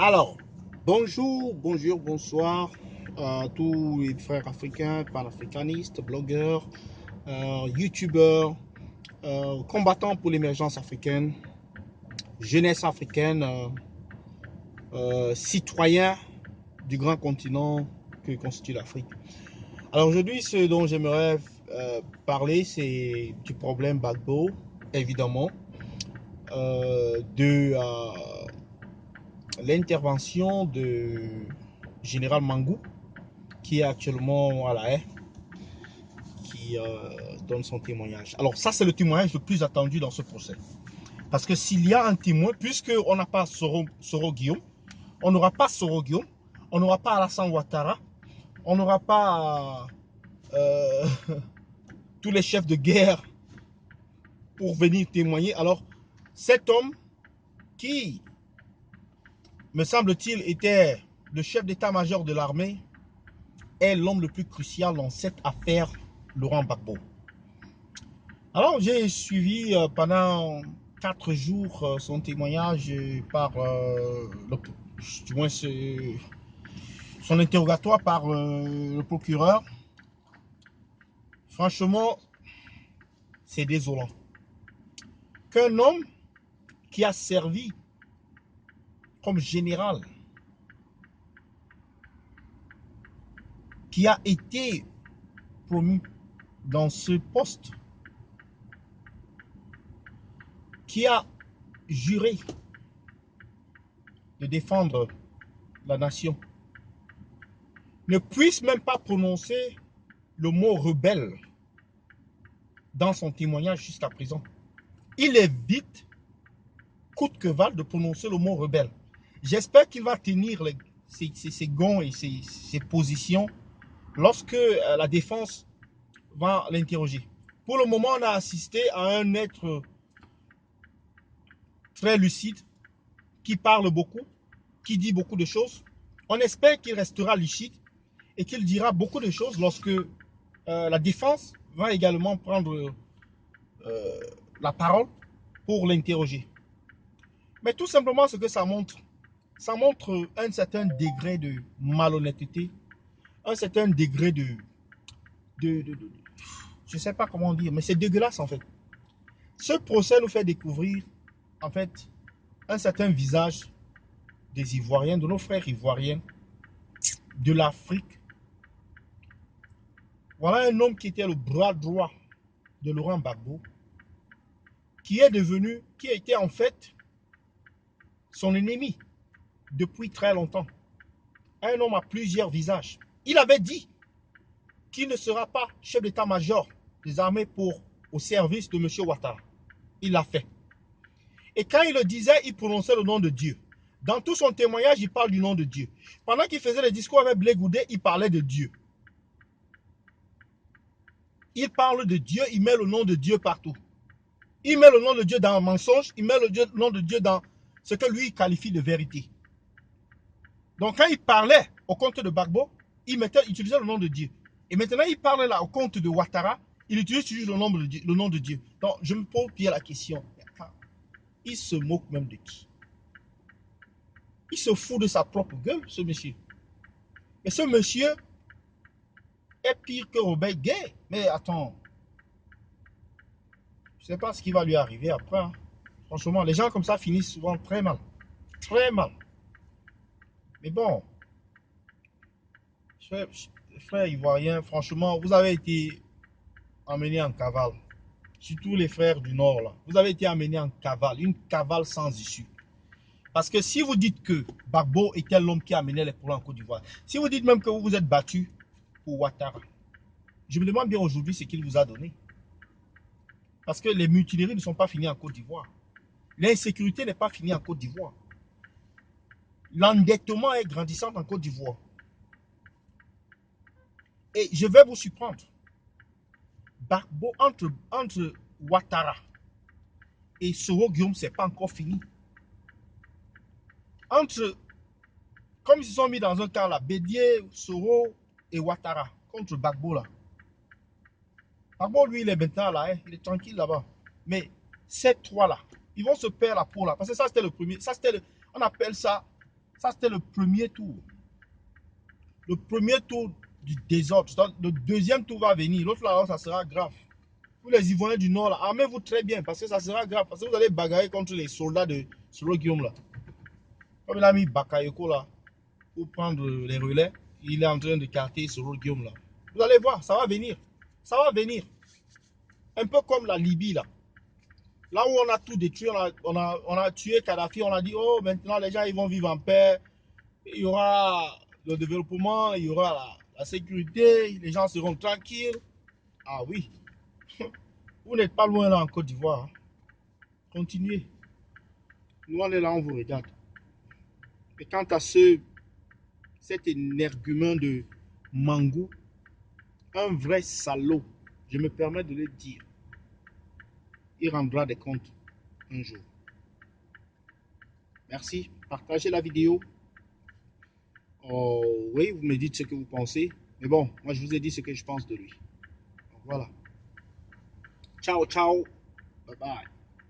Alors, bonjour, bonsoir à tous les frères africains, panafricanistes, blogueurs, youtubeurs, combattants pour l'émergence africaine, jeunesse africaine, citoyens du grand continent que constitue l'Afrique. Alors aujourd'hui, ce dont j'aimerais parler, c'est du problème Gbagbo, évidemment, de l'intervention de Général Mangou, qui est actuellement à la haie, qui donne son témoignage. Alors ça, c'est le témoignage le plus attendu dans ce procès. Parce que s'il y a un témoin, puisqu'on n'a pas Soro Guillaume, on n'aura pas Soro Guillaume, on n'aura pas Alassane Ouattara, on n'aura pas euh, tous les chefs de guerre pour venir témoigner. Alors cet homme qui, me semble-t-il, était le chef d'état-major de l'armée, est l'homme le plus crucial dans cette affaire Laurent Gbagbo. Alors, j'ai suivi pendant 4 jours son témoignage par du moins son interrogatoire par le procureur. Franchement, c'est désolant qu'un homme qui a servi comme général, qui a été promu dans ce poste, qui a juré de défendre la nation, ne puisse même pas prononcer le mot rebelle dans son témoignage jusqu'à présent. Il évite coûte que vaille de prononcer le mot rebelle. J'espère qu'il va tenir ses gonds et ses positions lorsque la défense va l'interroger. Pour le moment, on a assisté à un être très lucide, qui parle beaucoup, qui dit beaucoup de choses. On espère qu'il restera lucide et qu'il dira beaucoup de choses lorsque la défense va également prendre la parole pour l'interroger. Mais tout simplement, ce que ça montre un certain degré de malhonnêteté, un certain degré je ne sais pas comment dire, mais c'est dégueulasse en fait. Ce procès nous fait découvrir en fait un certain visage des Ivoiriens, de nos frères ivoiriens, de l'Afrique. Voilà un homme qui était le bras droit de Laurent Gbagbo, qui a été en fait son ennemi depuis très longtemps. Un homme à plusieurs visages. Il avait dit qu'il ne sera pas chef d'état-major des armées au service de M. Ouattara. Il l'a fait. Et quand il le disait, il prononçait le nom de Dieu. Dans tout son témoignage, il parle du nom de Dieu. Pendant qu'il faisait le discours avec Blé Goudé, il parlait de Dieu. Il parle de Dieu, il met le nom de Dieu partout. Il met le nom de Dieu dans le mensonge, il met le nom de Dieu dans ce que lui qualifie de vérité. Donc quand il parlait au compte de Gbagbo, il utilisait le nom de Dieu. Et maintenant, il parle là au compte de Ouattara, il utilise toujours le nom de Dieu. Donc je me pose bien la question, il se moque même de qui? Il se fout de sa propre gueule, ce monsieur. Et ce monsieur est pire que Robert Gay. Mais attends, je ne sais pas ce qui va lui arriver après. Hein. Franchement, les gens comme ça finissent souvent très mal. Très mal. Mais bon, frères ivoiriens, franchement, vous avez été emmenés en cavale. Surtout les frères du Nord, là. Vous avez été emmenés en cavale, une cavale sans issue. Parce que si vous dites que Gbagbo était l'homme qui a amené les problèmes en Côte d'Ivoire, si vous dites même que vous vous êtes battu pour Ouattara, je me demande bien aujourd'hui ce qu'il vous a donné. Parce que les mutineries ne sont pas finies en Côte d'Ivoire. L'insécurité n'est pas finie en Côte d'Ivoire. L'endettement est grandissant en Côte d'Ivoire. Et je vais vous surprendre. Gbagbo, entre Ouattara et Soro Guillaume, ce n'est pas encore fini. Comme ils se sont mis dans un camp là, Bédié, Soro et Ouattara, contre Gbagbo là. Gbagbo, lui, il est maintenant là, hein, il est tranquille là-bas. Mais ces trois là, ils vont se perdre la peau là. Parce que ça, c'était le premier. Ça, on appelle ça, Ça, c'était le premier tour. Le premier tour du désordre. Le deuxième tour va venir. L'autre là, ça sera grave. Pour les Ivoiriens du Nord, armez-vous très bien parce que ça sera grave. Parce que vous allez bagarrer contre les soldats de Soro Guillaume là. Comme il a mis Bakayoko là pour prendre les relais, il est en train de carter Soro Guillaume là. Vous allez voir, ça va venir. Ça va venir. Un peu comme la Libye là. Là où on a tout détruit, on a tué Kadhafi, on a dit, oh, maintenant les gens ils vont vivre en paix. Il y aura le développement, il y aura la sécurité, les gens seront tranquilles. Ah oui, vous n'êtes pas loin là en Côte d'Ivoire. Hein. Continuez. Nous, on est là, on vous regarde. Et quant à cet énergument de Mangou, un vrai salaud, je me permets de le dire, il rendra des comptes un jour. Merci. Partagez la vidéo. Oh, oui, vous me dites ce que vous pensez. Mais bon, moi, je vous ai dit ce que je pense de lui. Donc, voilà. Ciao, ciao. Bye bye.